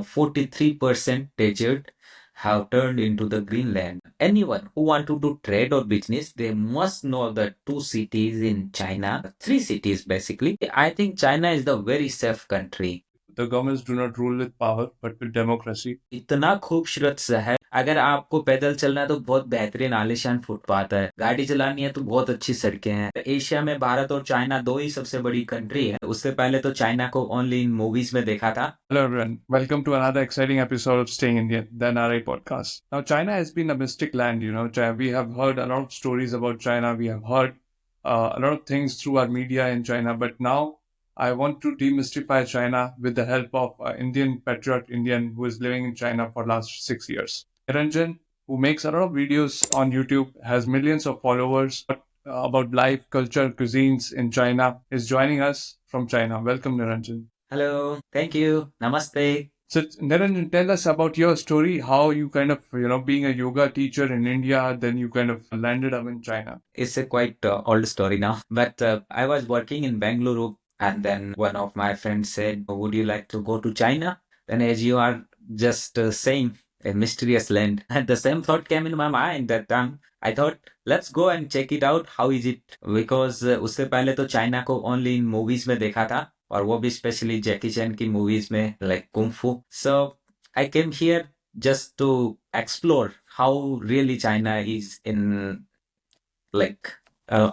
43% desert have turned into the greenland. Anyone who want to do trade or business, they must know the two cities in China, three cities basically. I think China is the very safe country. The governments do not rule with power, but with democracy. इतना खूबसूरत शहर, अगर आपको पैदल चलना है तो बहुत बेहतरीन आलीशान फुटपाथ है, गाड़ी चलानी है तो बहुत अच्छी सड़कें हैं। एशिया में भारत और चाइना दो ही सबसे बड़ी कंट्री है। उससे पहले तो चाइना को ओनली इन मूवीज में देखा था। Hello, everyone. Welcome to another exciting episode of Staying Indian, the NRI podcast. Now, China has been a mystic land, We have heard a lot of stories about China. We have heard a lot of things through our media in China. But now I want to demystify China with the help of an Indian patriot Indian who is living in China for last 6 years. Niranjan, who makes a lot of videos on YouTube, has millions of followers about life, culture, cuisines in China, is joining us from China. Welcome, Niranjan. Hello, thank you, namaste. So, Niranjan, tell us about your story, how you kind of, being a yoga teacher in India, then you kind of landed up in China. It's a quite old story now, but I was working in Bangalore, and then one of my friends said, would you like to go to China? Then, as you are just saying, a mysterious land, and the same thought came in my mind that time. I thought, let's go and check it out. How is it? Because उससे पहले तो China को only in movies में देखा था, और वो भी स्पेशली जैकी चैन की मूवीज में, like Kung Fu. So I came here just to explore how really China is in, like uh,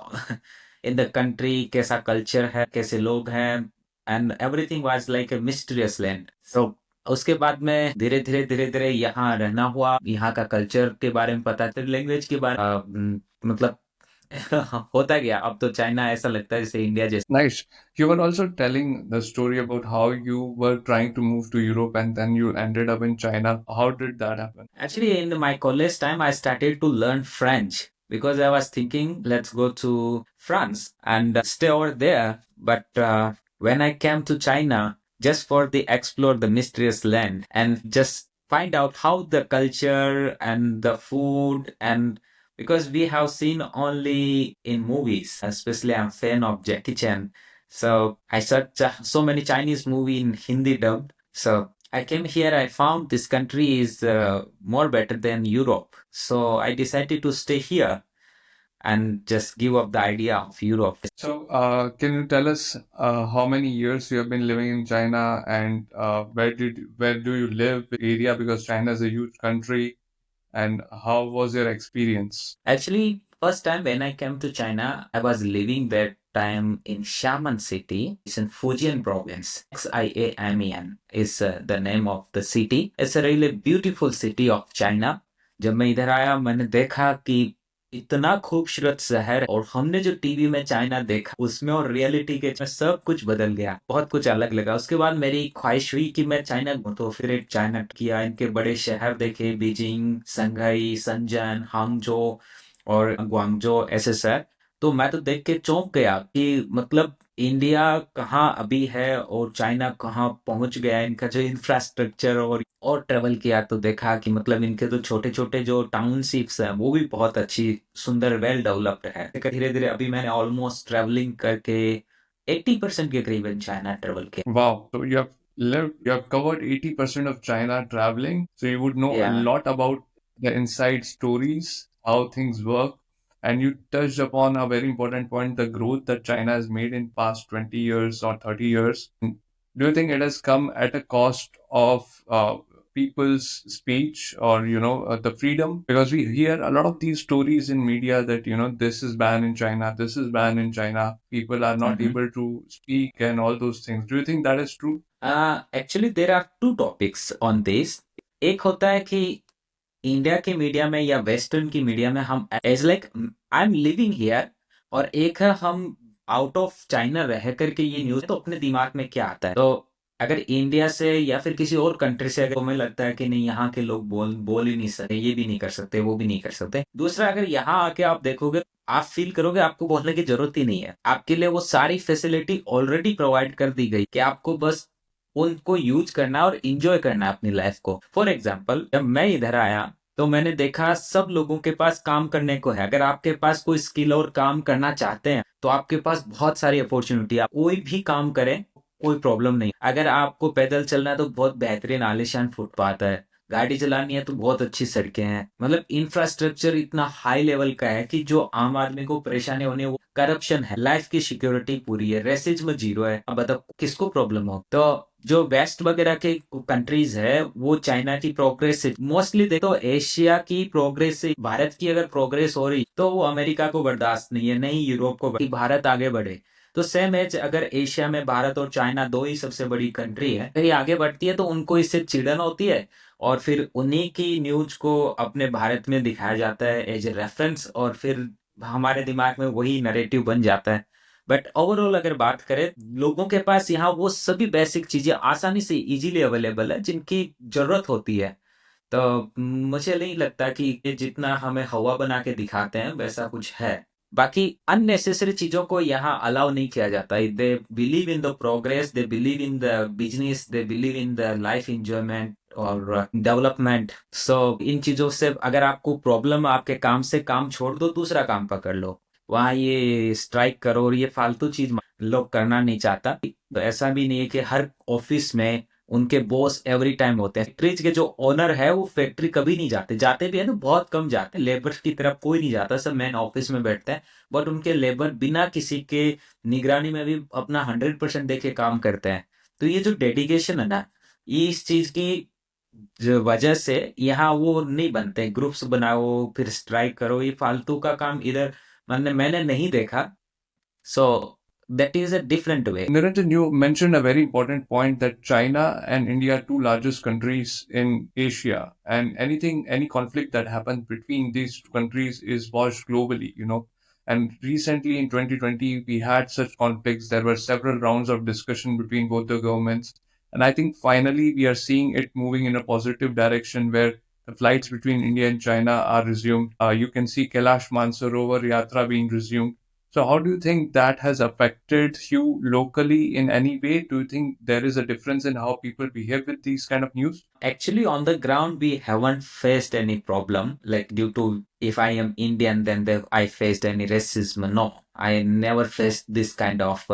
in the country, कैसा culture है, कैसे लोग हैं, and everything was like a mysterious land. So उसके बाद में धीरे धीरे यहाँ रहना हुआ, यहाँ का कल्चर के बारे में पता चला, लैंग्वेज के बारे मतलब होता गया। अब तो चाइना ऐसा लगता है जैसे इंडिया जैसा। Nice. You were also telling the story about how you were trying to move to Europe and then you ended up in China. How did that happen? Actually, in my college time, I started to learn French because I was thinking, let's go to France and stay over there. But when I came to China, just for the explore the mysterious land and just find out how the culture and the food, and because we have seen only in movies, especially I'm fan of Jackie Chan. So I searched so many Chinese movie in Hindi dubbed. So I came here, I found this country is more better than Europe. So I decided to stay here and just give up the idea of Europe. So, can you tell us how many years you have been living in China and where do you live, area, because China is a huge country, and how was your experience? Actually, first time when I came to China, I was living that time in Xiamen city. It's in Fujian province. Xiamen is the name of the city. It's a really beautiful city of China. जब मैं इधर आया, मैंने देखा कि इतना खूबसूरत शहर, और हमने जो टीवी में चाइना देखा उसमें और रियलिटी के में सब कुछ बदल गया, बहुत कुछ अलग लगा। उसके बाद मेरी ख्वाहिश हुई कि मैं चाइना घूमूं, तो फिर एक चाइना किया, इनके बड़े शहर देखे, बीजिंग, संघाई, शंजन, हांगजो और ग्वांगजो, ऐसे शहर। तो मैं तो देख के चौंक गया कि मतलब इंडिया कहाँ अभी है और चाइना कहाँ पहुंच गया है। इनका जो इंफ्रास्ट्रक्चर, और ट्रेवल किया तो देखा कि मतलब इनके तो छोटे छोटे जो टाउनशिप्स हैं वो भी बहुत अच्छी, सुंदर, वेल डेवलप्ड है। धीरे धीरे अभी मैंने ऑलमोस्ट ट्रेवलिंग करके 80% के करीब चाइना ट्रेवल किया। Wow. So you have covered 80% of China traveling. So you would know a Yeah. lot about the inside stories, how things work. And you touched upon a very important point, the growth that China has made in past 20 years or 30 years. Do you think it has come at a cost of people's speech or, the freedom? Because we hear a lot of these stories in media that, this is banned in China, this is banned in China. People are not able to speak and all those things. Do you think that is true? Actually, there are two topics on this. एक होता है कि India की media में या western की media में हम as like I am living here, और एक है हम आउट ऑफ चाइना रह करके ये न्यूज, तो अपने दिमाग में क्या आता है। तो अगर इंडिया से या फिर किसी और कंट्री से अगर हमें लगता है कि नहीं, यहाँ के लोग बोल ही नहीं सकते, ये भी नहीं कर सकते, वो भी नहीं कर सकते। दूसरा, अगर यहाँ आके आप देखोगे, आप फील करोगे आपको बोलने की जरूरत ही नहीं है, आपके लिए वो सारी फैसिलिटी ऑलरेडी प्रोवाइड कर दी गई कि आपको बस उनको यूज करना और इंजॉय करना अपनी लाइफ को। फॉर एग्जाम्पल, जब मैं इधर आया तो मैंने देखा सब लोगों के पास काम करने को है। अगर आपके पास कोई स्किल और काम करना चाहते हैं तो आपके पास बहुत सारी अपॉर्चुनिटी, आप कोई भी काम करें, कोई प्रॉब्लम नहीं। अगर आपको पैदल चलना है तो बहुत बेहतरीन आलीशान फुटपाथ है, गाड़ी चलानी है तो बहुत अच्छी सड़कें हैं। मतलब इंफ्रास्ट्रक्चर इतना हाई लेवल का है कि जो आम आदमी को परेशानी होनी है वो करप्शन है, लाइफ की सिक्योरिटी पूरी है, रेसिज्म जीरो है। अब बताओ किसको प्रॉब्लम हो। तो जो वेस्ट वगैरह के कंट्रीज है वो चाइना की प्रोग्रेस से मोस्टली देखो, एशिया की प्रोग्रेस से भारत की अगर प्रोग्रेस हो रही तो वो अमेरिका को बर्दाश्त नहीं है, नहीं यूरोप को कि भारत आगे बढ़े। तो सेम एज अगर एशिया में भारत और चाइना दो ही सबसे बड़ी कंट्री है, अगर ये आगे बढ़ती है तो उनको इससे चिड़न होती है और फिर उन्हीं की न्यूज को अपने भारत में दिखाया जाता है एज ए रेफरेंस, और फिर हमारे दिमाग में वही नरेटिव बन जाता है। बट ओवरऑल अगर बात करें, लोगों के पास यहाँ वो सभी बेसिक चीजें आसानी से इजीली अवेलेबल है जिनकी जरूरत होती है। तो मुझे नहीं लगता कि ये जितना हमें हवा बना के दिखाते हैं वैसा कुछ है। बाकी अननेसेसरी चीजों को यहाँ अलाउ नहीं किया जाता। They believe in the progress, they believe in the business, they believe in the life enjoyment और डेवलपमेंट। सो इन चीजों से अगर आपको प्रॉब्लम, आपके काम से काम छोड़ दो, दूसरा काम पकड़ लो। वहाँ ये स्ट्राइक करो और ये फालतू चीज लोग करना नहीं चाहता। तो ऐसा भी नहीं है कि हर ऑफिस में उनके बॉस एवरी टाइम होते हैं। फैक्ट्रीज के जो ओनर है वो फैक्ट्री कभी नहीं जाते, जाते भी है तो बहुत कम जाते हैं। लेबर की तरफ कोई नहीं जाता, सब मैन ऑफिस में बैठते हैं। बट उनके लेबर बिना किसी के निगरानी में भी अपना 100% देके काम करते हैं। तो ये जो डेडिकेशन है ना, ये इस चीज की जो वजह से यहाँ वो नहीं बनते। ग्रुप्स बनाओ फिर स्ट्राइक करो, ये फालतू का काम इधर मैंने नहीं देखा। So that is a different way. Niranjan, you mentioned a very important point that China and India are two largest countries in Asia, and any conflict that happens between these two countries is watched globally. And recently in 2020, we had such conflicts. There were several rounds of discussion between both the governments. And I think finally we are seeing it moving in a positive direction where the flights between India and China are resumed. You can see Kailash Mansarovar Yatra being resumed. So, how do you think that has affected you locally in any way? Do you think there is a difference in how people behave with these kind of news? Actually, on the ground, we haven't faced any problem. Like due to if I am Indian, then I faced any racism. No, I never faced this kind of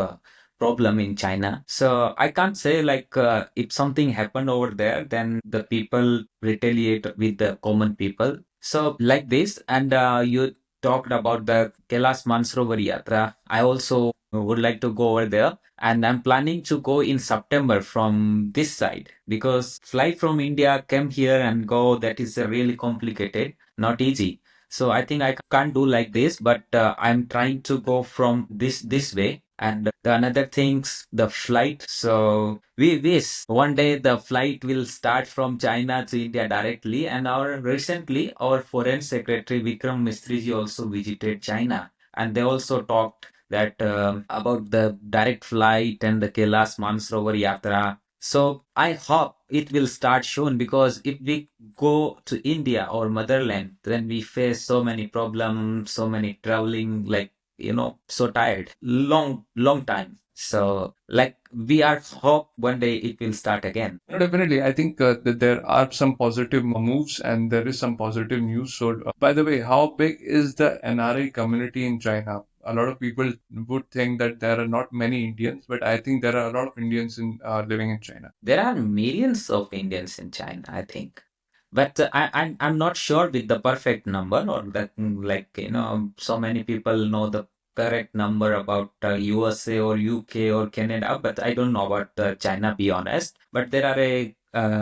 problem in China. So I can't say like if something happened over there, then the people retaliate with the common people. So like this, and you talked about the Kailash Mansarovar Yatra. I also would like to go over there, and I'm planning to go in September from this side because flight from India came here and go, that is really complicated, not easy. So I think I can't do like this, but I'm trying to go from this way. And the another things, the flight. So we wish one day the flight will start from China to India directly. And our recently our foreign secretary Vikram Mistriji also visited China, and they also talked that about the direct flight and the Kailash Mansarovar Yatra. So I hope it will start soon, because if we go to India or motherland, then we face so many problems, so many traveling, like so tired, long time. So like we are hope one day it will start again. No, definitely. I think that there are some positive moves and there is some positive news. So, by the way, how big is the NRI community in China? A lot of people would think that there are not many Indians, but I think there are a lot of Indians living in China. There are millions of Indians in China, I think. But I'm not sure with the perfect number, or that like so many people know the correct number about USA or UK or Canada, but I don't know about China, be honest. But there are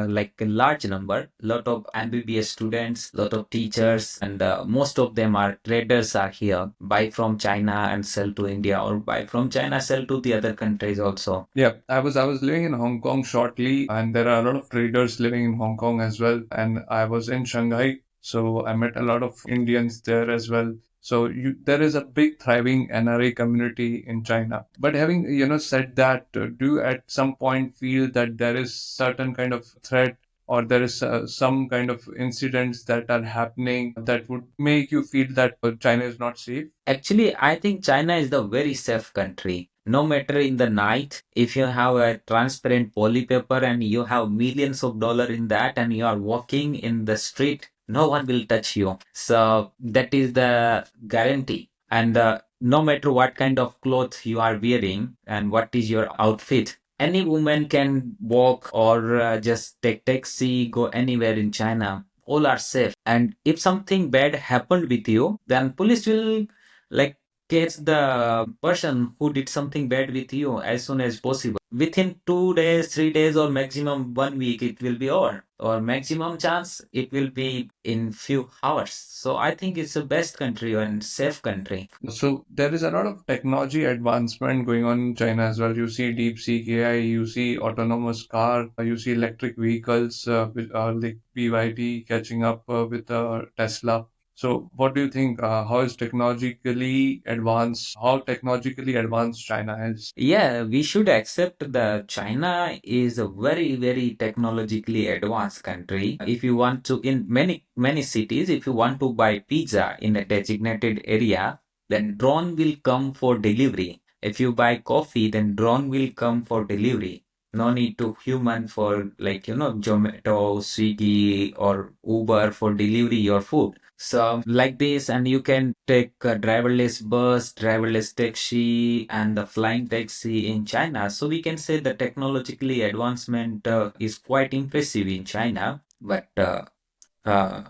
like a large number, lot of MBBS students, lot of teachers, and most of them are traders are here, buy from China and sell to India, or buy from China, sell to the other countries also. Yeah, I was living in Hong Kong shortly, and there are a lot of traders living in Hong Kong as well. And I was in Shanghai, so I met a lot of Indians there as well. So there is a big thriving NRA community in China. But having said that, do you at some point feel that there is certain kind of threat or there is some kind of incidents that are happening that would make you feel that China is not safe? Actually, I think China is the very safe country. No matter in the night, if you have a transparent poly paper and you have millions of dollars in that and you are walking in the street, no one will touch you. So that is the guarantee. And no matter what kind of clothes you are wearing and what is your outfit, Any woman can walk or just take taxi, go anywhere in China. All are safe. And if something bad happened with you, then police will like catch the person who did something bad with you as soon as possible. Within 2 days, 3 days, or maximum 1 week, it will be over. Or maximum chance, it will be in few hours. So I think it's the best country and safe country. So there is a lot of technology advancement going on in China as well. You see deep sea AI, you see autonomous car, you see electric vehicles with like BYD catching up with Tesla. So what do you think? How is technologically advanced? How technologically advanced China is? Yeah, we should accept that China is a very, very technologically advanced country. If you want to, in many cities, if you want to buy pizza in a designated area, then drone will come for delivery. If you buy coffee, then drone will come for delivery. No need to human for Zomato, Swiggy, or Uber for delivery your food. So like this, and you can take a driverless bus, driverless taxi, and the flying taxi in China. So we can say the technologically advancement is quite impressive in China, but uh,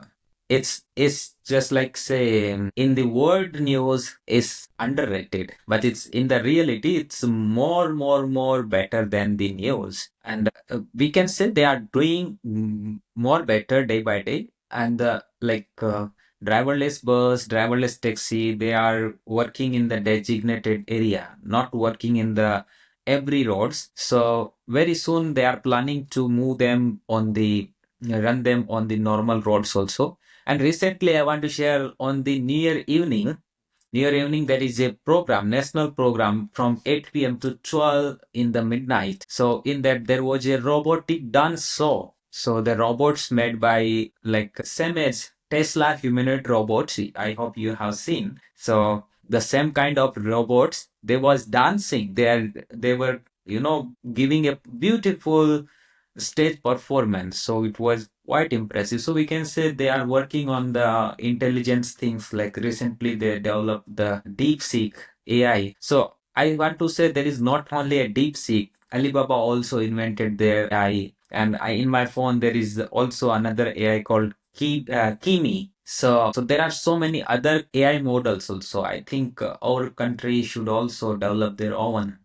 it's just like say in the world news is underrated, but it's in the reality it's more better than the news, and we can say they are doing more better day by day, and driverless bus, driverless taxi, they are working in the designated area, not working in the every roads. So very soon they are planning to move them on the run them on the normal roads also. And recently, I want to share on the near evening. Near evening, there is a program, national program from 8 p.m. to 12 in the midnight. So in that, there was a robotic dance show. So the robots made by like same as Tesla humanoid robots. I hope you have seen. So the same kind of robots, they was dancing. They were giving a beautiful stage performance. So it was quite impressive. So we can say they are working on the intelligence things. Like recently, they developed the DeepSeek AI. So I want to say there is not only a DeepSeek. Alibaba also invented their AI, and in my phone there is also another AI called Kimi. So there are so many other AI models also. I think our country should also develop their own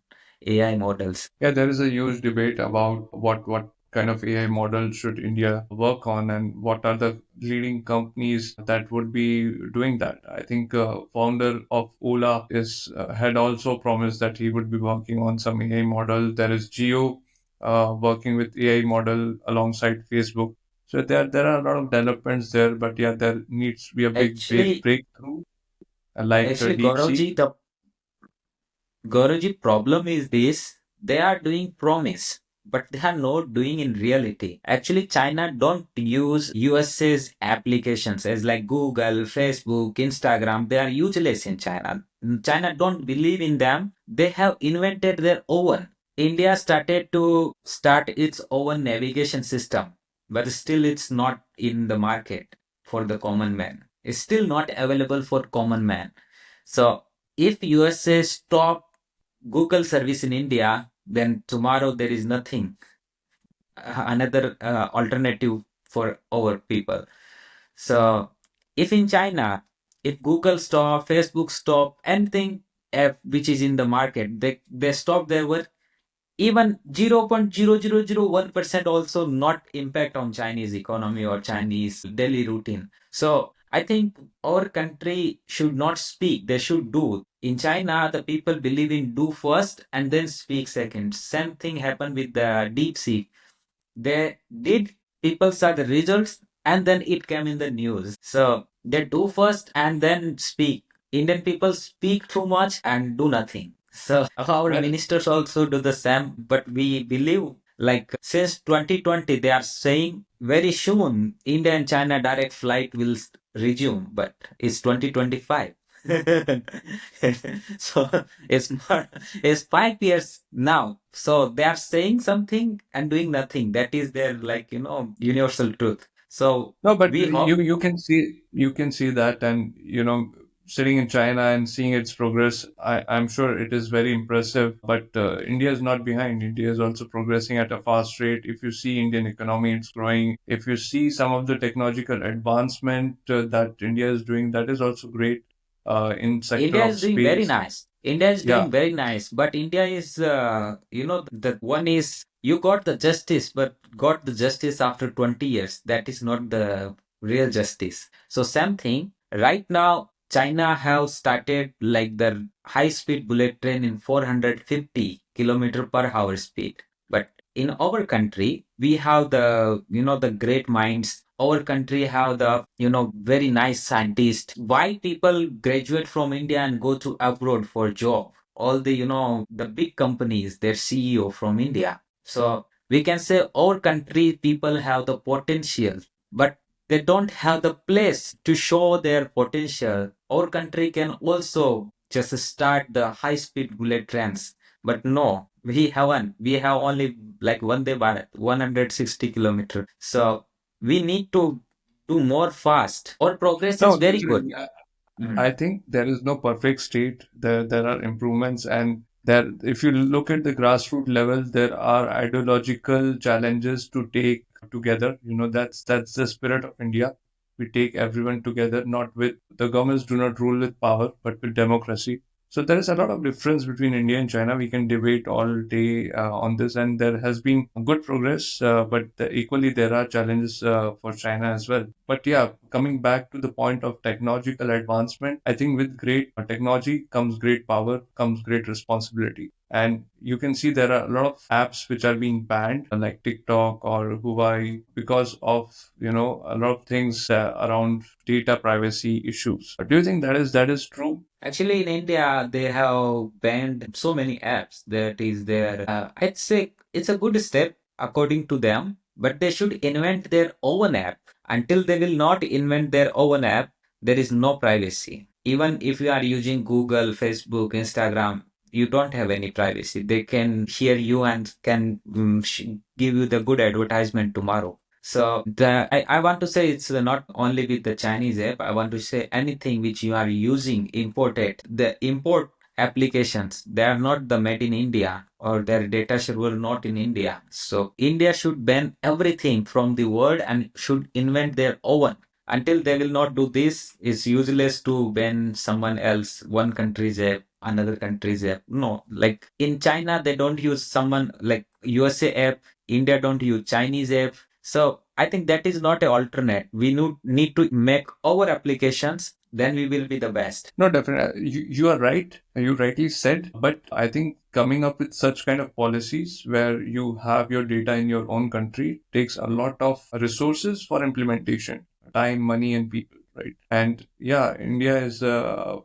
AI models. Yeah, there is a huge debate about what kind of AI model should India work on, and what are the leading companies that would be doing that. I think founder of Ola is had also promised that he would be working on some AI model. There is Geo working with AI model alongside Facebook. So there are a lot of developments there, but yeah, there needs to be a big Actually, breakthrough like DeepSeek. Gauravji, the Guruji, problem is this, they are doing promise, but they are not doing in reality. Actually, China don't use USA's applications as like Google, Facebook, Instagram. They are useless in China. China don't believe in them. They have invented their own. India started to start its own navigation system, but still it's not in the market for the common man. It's still not available for common man. So if USA stop Google service in India, then tomorrow there is nothing, another alternative for our people. So if in China, if Google stop, Facebook stop, anything which is in the market, they stop their work, even 0.0001% also not impact on Chinese economy or Chinese daily routine. So I think our country should not speak, they should do. In China, the people believe in do first and then speak second. Same thing happened with the deep sea. They did, people saw the results and then it came in the news. So they do first and then speak. Indian people speak too much and do nothing. So our Well, ministers also do the same, but we believe like since 2020 they are saying very soon India and China direct flight will resume, but it's 2025. So it's more, it's 5 years now. So they are saying something and doing nothing. That is their universal truth. So no, but we hope. you can see that, and sitting in China and seeing its progress, I'm sure it is very impressive. But India is not behind. India is also progressing at a fast rate. If you see Indian economy, it's growing. If you see some of the technological advancement that India is doing, that is also great in sector India of is doing very space. nice. India is Yeah. doing very nice, but India is, the one is you got the justice, but got the justice after 20 years. That is not the real justice. So same thing. Right now, China have started like the high-speed bullet train in 450 kilometer per hour speed. But in our country, we have the great minds. Our country have the very nice scientists. Why people graduate from India and go to abroad for job? All the big companies, their CEO from India. So we can say our country people have the potential, but they don't have the place to show their potential. Our country can also just start the high speed bullet trains, but no, we haven't. We have only like one day Bharat, 160 kilometer. So we need to do more fast. Our progress is No, very good. definitely. I Mm. think there is no perfect state. There are improvements, and there, if you look at the grassroots level, there are ideological challenges to take together. That's the spirit of India. We take everyone together, not with the governments do not rule with power, but with democracy. So there is a lot of difference between India and China. We can debate all day on this, and there has been good progress, but equally there are challenges for China as well. But yeah, coming back to the point of technological advancement, I think with great technology comes great power, comes great responsibility. And you can see there are a lot of apps which are being banned, like TikTok or Huawei, because of a lot of things around data privacy issues. Do you think that is true? Actually, in India, they have banned so many apps that is there. I'd say it's a good step according to them, but they should invent their own app. Until they will not invent their own app, there is no privacy. Even if you are using Google, Facebook, Instagram, you don't have any privacy. They can hear you and can give you the good advertisement tomorrow. So I want to say it's not only with the Chinese app. I want to say anything which you are using imported. The import applications, they are not the made in India or their data server not in India. So India should ban everything from the world and should invent their own. Until they will not do this, it's useless to ban someone else, one country's app, another country's app. No, like in China, they don't use someone like USA app. India don't use Chinese app. So I think that is not an alternate. We need to make our applications, then we will be the best. No, definitely. You are right. You rightly said. But I think coming up with such kind of policies where you have your data in your own country takes a lot of resources for implementation, time, money, and people, right? And yeah, India is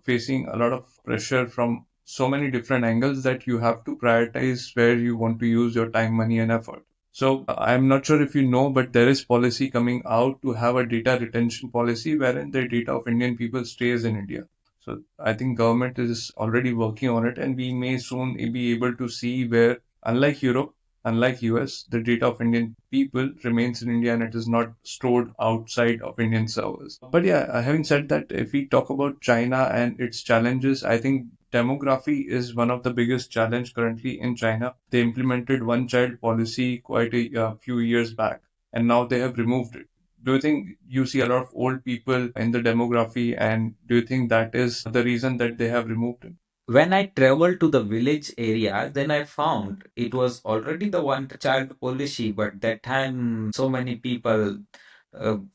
facing a lot of pressure from so many different angles that you have to prioritize where you want to use your time, money, and effort. So I'm not sure if you know, but there is policy coming out to have a data retention policy wherein the data of Indian people stays in India. So I think government is already working on it, and we may soon be able to see where, unlike Europe, unlike US, the data of Indian people remains in India and it is not stored outside of Indian servers. But yeah, having said that, if we talk about China and its challenges, I think demography is one of the biggest challenge currently in China. They implemented one child policy quite a few years back, and now they have removed it. Do you think you see a lot of old people in the demography, and do you think that is the reason that they have removed it? When I traveled to the village area, then I found it was already the one child policy, but that time so many people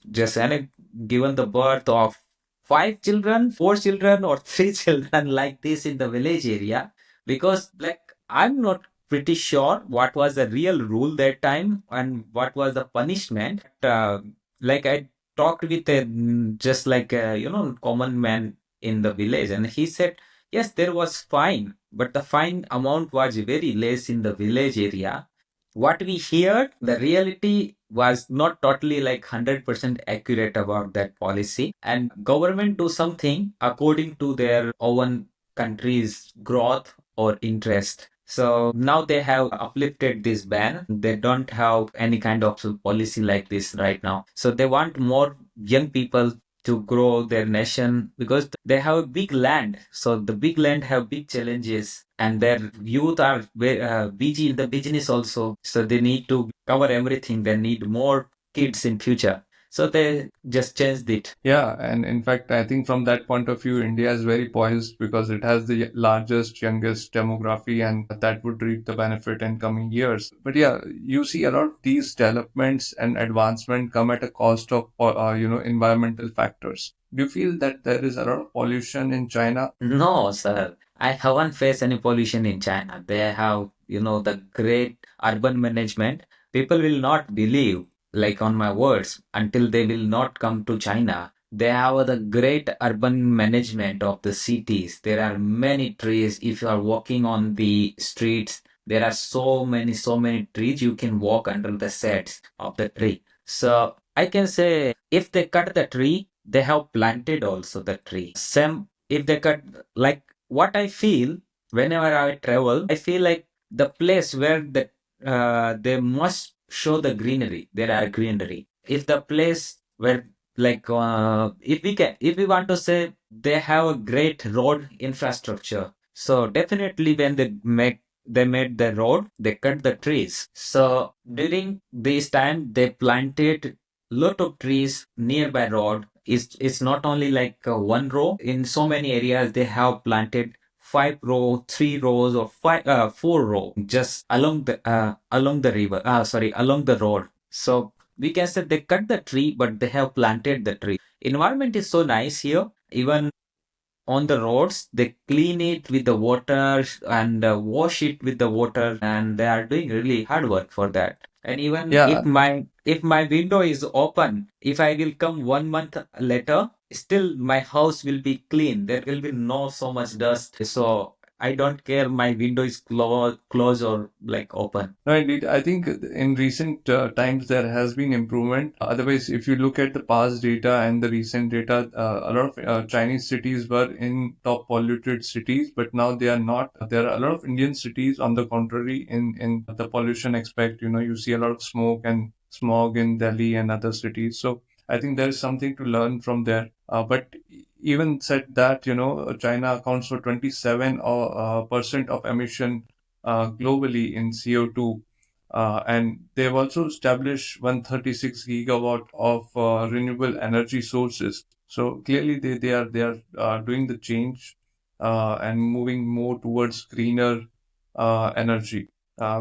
just given the birth of five children, four children, or three children like this in the village area. Because like I'm not pretty sure what was the real rule that time and what was the punishment. Like I talked with a just like a common man in the village, and he said yes, there was fine, but the fine amount was very less in the village area. What we heard, the reality was not totally like 100% accurate about that policy. And government do something according to their own country's growth or interest. So now they have uplifted this ban. They don't have any kind of policy like this right now. So they want more young people to grow their nation because they have a big land. So the big land have big challenges, and their youth are busy in the business also. So they need to cover everything. They need more kids in future. So they just changed it. Yeah, and in fact, I think from that point of view, India is very poised because it has the largest, youngest demography, and that would reap the benefit in coming years. But yeah, you see a lot of these developments and advancement come at a cost of, environmental factors. Do you feel that there is a lot of pollution in China? No, sir. I haven't faced any pollution in China. They have, the great urban management. People will not believe, like on my words, until they will not come to China. They have the great urban management of the cities. There are many trees. If you are walking on the streets, there are so many trees. You can walk under the shades of the tree. So I can say if they cut the tree, they have planted also the tree. Same if they cut, like what I feel whenever I travel, I feel like the place where they must show the greenery. There are greenery. If the place where like if we want to say they have a great road infrastructure, so definitely when they made the road, they cut the trees. So during this time, they planted lot of trees nearby road. It's not only like one row. In so many areas, they have planted 5 row, 3 rows, or 4 row just along the river. Sorry, along the road. So we can say they cut the tree, but they have planted the tree. Environment is so nice here. Even on the roads, they clean it with the water and wash it with the water, and they are doing really hard work for that. And even Yeah, if my window is open, if I will come 1 month later, still my house will be clean. There will be no so much dust. So I don't care my window is closed or like open. no, indeed. I think in recent times there has been improvement. Otherwise, if you look at the past data and the recent data, a lot of Chinese cities were in top polluted cities, but now they are not. There are a lot of Indian cities, on the contrary, in the pollution aspect. You see a lot of smoke and smog in Delhi and other cities. So I think there is something to learn from there. But even said that, China accounts for 27 percent of emission globally in CO2. And they've also established 136 gigawatt of renewable energy sources. So clearly, they are doing the change and moving more towards greener energy,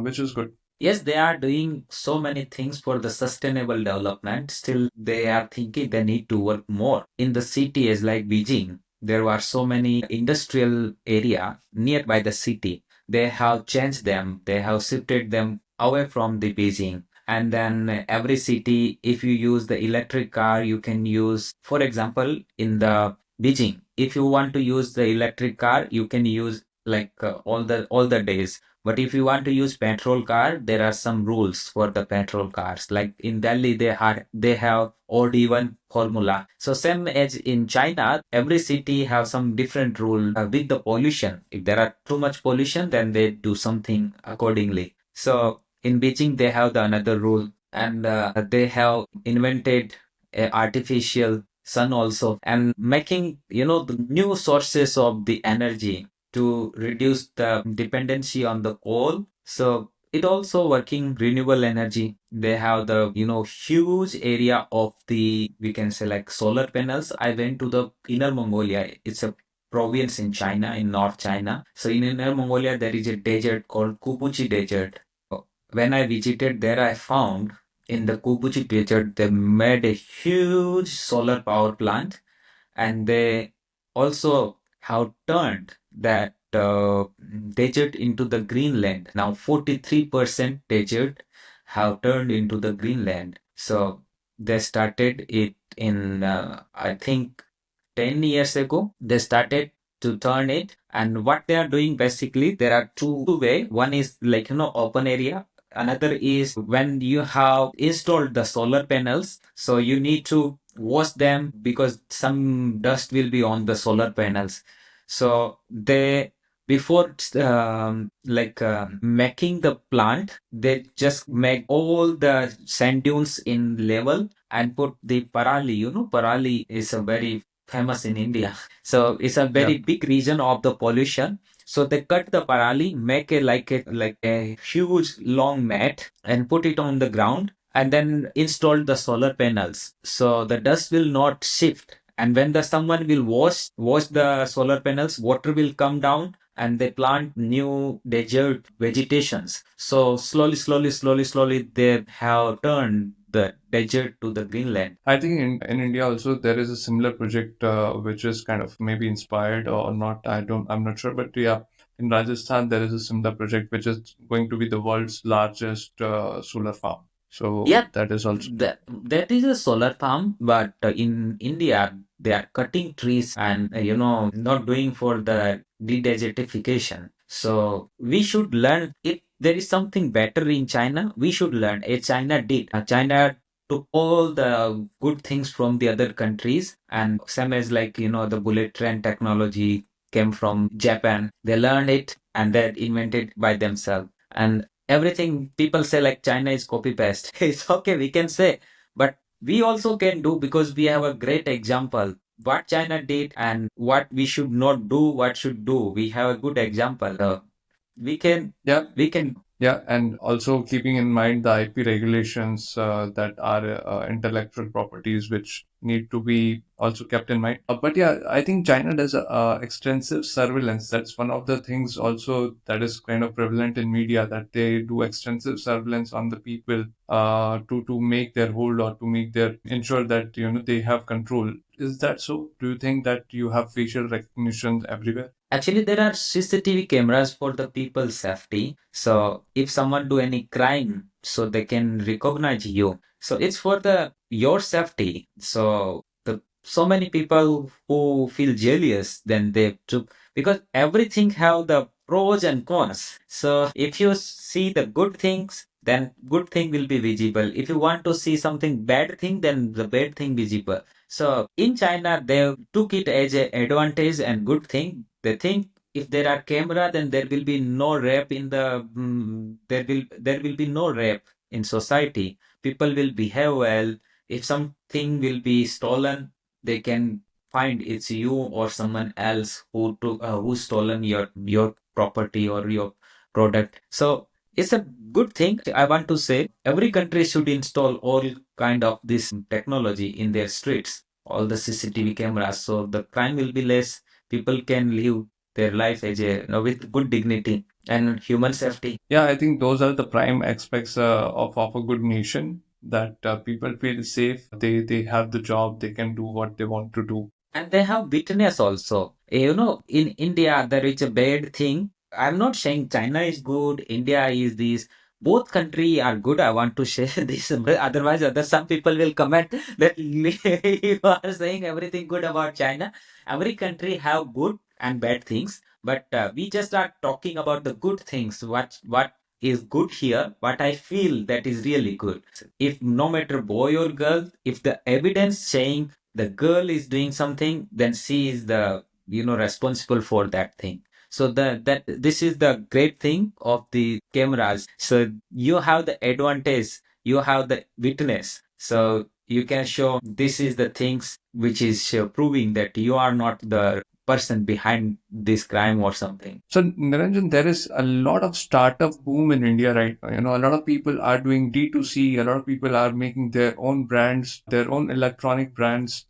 which is good. Yes, they are doing so many things for the sustainable development. Still, they are thinking they need to work more. In the cities like Beijing, there were so many industrial area nearby the city. They have changed them. They have shifted them away from the Beijing. And then every city, if you use the electric car, you can use, for example, in the Beijing, if you want to use the electric car, you can use like all the days. But if you want to use petrol car, there are some rules for the petrol cars. Like in Delhi, they have odd even formula. So same as in China, every city have some different rule with the pollution. If there are too much pollution, then they do something accordingly. So in Beijing, they have the another rule, and they have invented a artificial sun also, and making the new sources of the energy to reduce the dependency on the coal. So it also working renewable energy. They have the huge area of the, we can say, like solar panels. I went to the Inner Mongolia. It's a province in China, in North China. So in Inner Mongolia, there is a desert called Kubuchi Desert. When I visited there, I found in the Kubuchi Desert they made a huge solar power plant, and they also have turned that desert into the Greenland. Now 43% desert have turned into the Greenland. So they started it in I think 10 years ago. They started to turn it, and what they are doing basically, there are two way. One is like open area. Another is when you have installed the solar panels, so you need to wash them because some dust will be on the solar panels. So they before making the plant, they just make all the sand dunes in level and put the parali. Parali is a very famous in India. So it's a Yeah. very big region of the pollution. So they cut the parali, make a huge long mat and put it on the ground and then install the solar panels. So the dust will not shift. And when the someone will wash the solar panels, water will come down and they plant new desert vegetations. So slowly, they have turned the desert to the greenland. I think in India also there is a similar project which is kind of maybe inspired or not. I'm not sure, but yeah, in Rajasthan there is a similar project which is going to be the world's largest solar farm. So Yeah, that is also. that is a solar farm, but in India they are cutting trees and not doing for the desertification. So we should learn if there is something better in China. We should learn. China did. China took all the good things from the other countries, and same as like the bullet train technology came from Japan. They learned it and they invented by themselves. And everything people say like China is copy paste. It's okay, we can say, but we also can do because we have a great example. What China did and what we should not do, what should do. We have a good example. We can, Yeah. we can. Yeah, and also keeping in mind the IP regulations that are intellectual properties, which need to be also kept in mind. But yeah, I think China does extensive surveillance. That's one of the things also that is kind of prevalent in media, that they do extensive surveillance on the people to make their hold or to make their ensure that they have control. Is that so? Do you think that you have facial recognition everywhere? Actually, there are CCTV cameras for the people's safety. So if someone do any crime, so they can recognize you. So it's for the your safety. So the so many people who feel jealous, then they took because everything have the pros and cons. So if you see the good things, then good thing will be visible. If you want to see something bad thing, then the bad thing visible. So in China, they took it as an advantage and good thing. They think if there are camera, then there will be no rape in the there will be no rape in society. People will behave well. If something will be stolen, they can find it's you or someone else who stolen your property or your product. So it's a good thing. I want to say every country should install all kind of this technology in their streets, all the CCTV cameras, so the crime will be less. People can live their life as with good dignity and human safety. Yeah, I think those are the prime aspects of a good nation, that people feel safe. They have the job. They can do what they want to do. And they have witness also. In India, there is a bad thing. I'm not saying China is good, India is this. Both country are good. I want to share this. But otherwise, some people will comment that you are saying everything good about China. Every country have good and bad things, but we just are talking about the good things. What is good here? What I feel that is really good. If no matter boy or girl, if the evidence saying the girl is doing something, then she is the responsible for that thing. So that this is the great thing of the cameras. So you have the advantage, you have the witness. So you can show this is the things which is proving that you are not the person behind this crime or something. So, Niranjan, there is a lot of startup boom in India right now. A lot of people are doing D2C. A lot of people are making their own brands, their own electronic brands,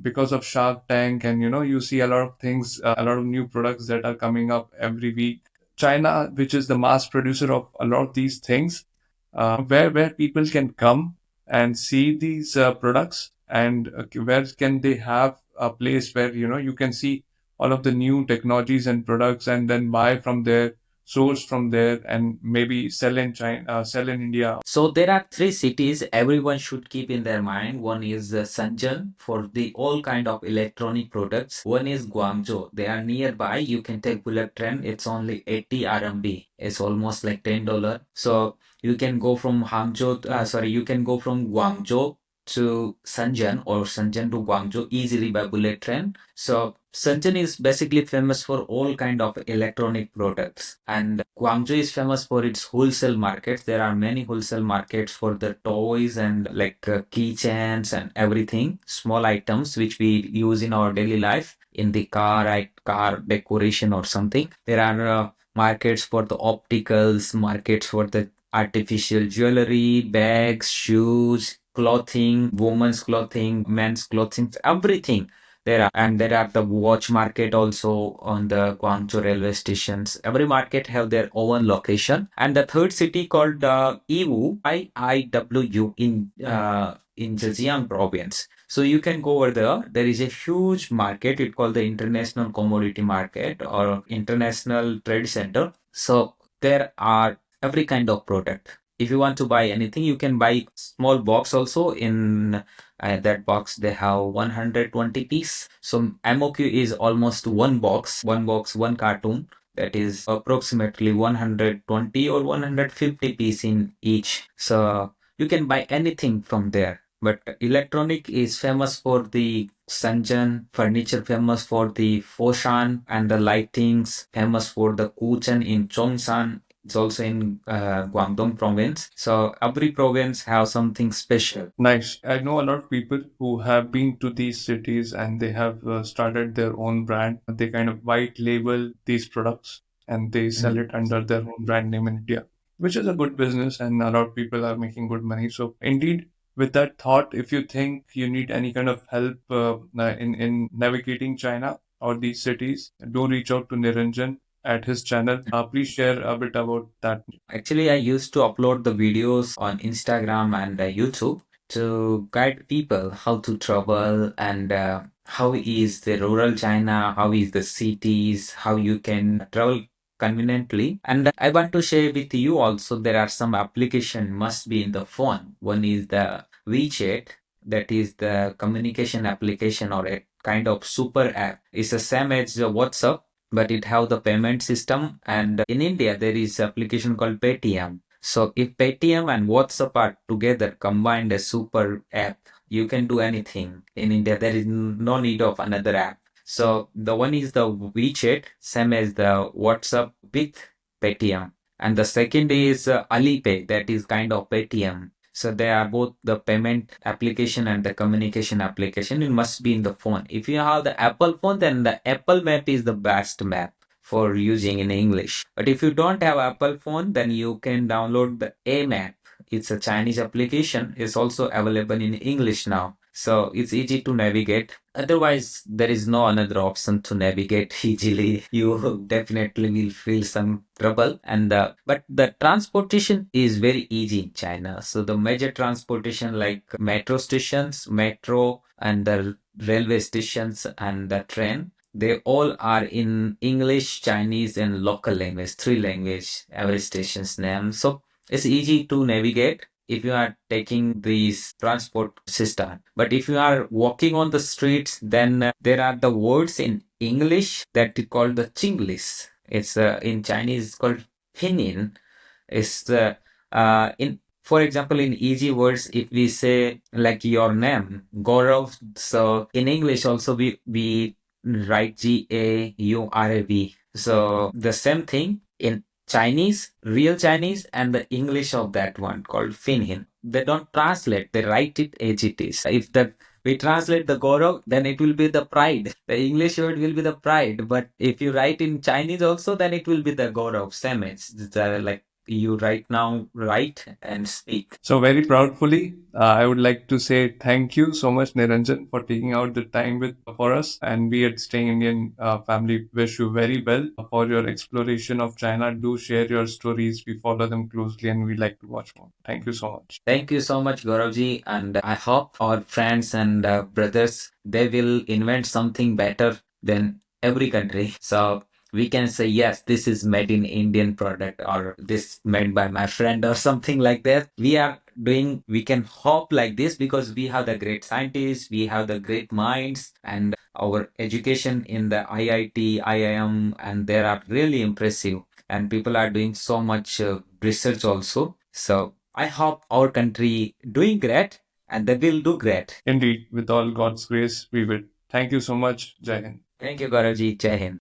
because of Shark Tank. And, you see a lot of things, a lot of new products that are coming up every week. China, which is the mass producer of a lot of these things, where people can come and see these products, and where can they have a place where you can see all of the new technologies and products, and then buy from there, source from there, and maybe sell in China, sell in India. So there are three cities everyone should keep in their mind. One is Shenzhen for the all kind of electronic products. One is Guangzhou. They are nearby. You can take bullet train. It's only 80 RMB. It's almost like $10. So you can go from you can go from Guangzhou to Shenzhen or Shenzhen to Guangzhou easily by bullet train. So Shenzhen is basically famous for all kind of electronic products, and Guangzhou is famous for its wholesale markets. There are many wholesale markets for the toys and like keychains and everything, small items which we use in our daily life in the car, like car decoration or something. There are markets for the opticals, markets for the artificial jewelry, bags, shoes, clothing, women's clothing, men's clothing, everything. And there are the watch market also on the Guangzhou railway stations. Every market have their own location. And the third city called Iwu, IIW in Zhejiang province. So you can go over there. There is a huge market. It's called the International Commodity Market or International Trade Center. So there are every kind of product. If you want to buy anything, you can buy small box also. In that box, they have 120 piece. So MOQ is almost one box, one cartoon. That is approximately 120 or 150 piece in each. So you can buy anything from there. But electronic is famous for the Shenzhen, furniture famous for the Foshan, and the lightings famous for the Kuchen in Chongshan. It's also in Guangdong province. So every province have something special. Nice. I know a lot of people who have been to these cities and they have started their own brand. They kind of white label these products and they sell it under their own brand name in India, which is a good business and a lot of people are making good money. So, indeed, with that thought, if you think you need any kind of help in navigating China or these cities, do reach out to Niranjan at his channel. Please share a bit about that. Actually, I used to upload the videos on Instagram and YouTube to guide people how to travel and how is the rural China, how is the cities, how you can travel conveniently. And I want to share with you also there are some application must be in the phone. One is the WeChat, that is the communication application or a kind of super app. It's the same as WhatsApp, but it have the payment system. And in India, there is application called Paytm. So if Paytm and WhatsApp are together combined a super app, you can do anything. In India, there is no need of another app. So the one is the WeChat, same as the WhatsApp with Paytm. And the second is Alipay, that is kind of Paytm. So they are both the payment application and the communication application. It must be in the phone. If you have the Apple phone, then the Apple Map is the best map for using in English. But if you don't have Apple phone, then you can download the A Map. It's a Chinese application. It's also available in English now. So it's easy to navigate. Otherwise, there is no another option to navigate easily. You definitely will feel some trouble. And but the transportation is very easy in China. So the major transportation like metro stations, metro, and the railway stations and the train, they all are in English, Chinese, and local language, three language, every station's name. So it's easy to navigate if you are taking this transport system. But if you are walking on the streets, then there are the words in English that is called the Chinglish. It's in Chinese it's called Pinyin. It's in for example in easy words if we say like your name Gaurav, so in English also we write Gaurav. So the same thing in Chinese, real Chinese, and the English of that one called Finhin. They don't translate, they write it as it is. If the we translate the Gaurav, then it will be the pride. The English word will be the pride. But if you write in Chinese also, then it will be the Gaurav, same. It's like you right now write and speak. So, very proudly, I would like to say thank you so much, Niranjan, for taking out the time with for us. And we at Staying Indian family wish you very well for your exploration of China. Do share your stories. We follow them closely and we like to watch more. Thank you so much. Thank you so much, Gauravji, and I hope our friends and brothers they will invent something better than every country. So we can say yes, this is made in Indian product or this made by my friend or something like that. We are doing. We can hope like this because we have the great scientists, we have the great minds, and our education in the IIT, IIM, and they are really impressive. And people are doing so much research also. So I hope our country doing great and they will do great. Indeed, with all God's grace, we will. Thank you so much, Jai Hind. Thank you, Gaurav ji. Jai Hind.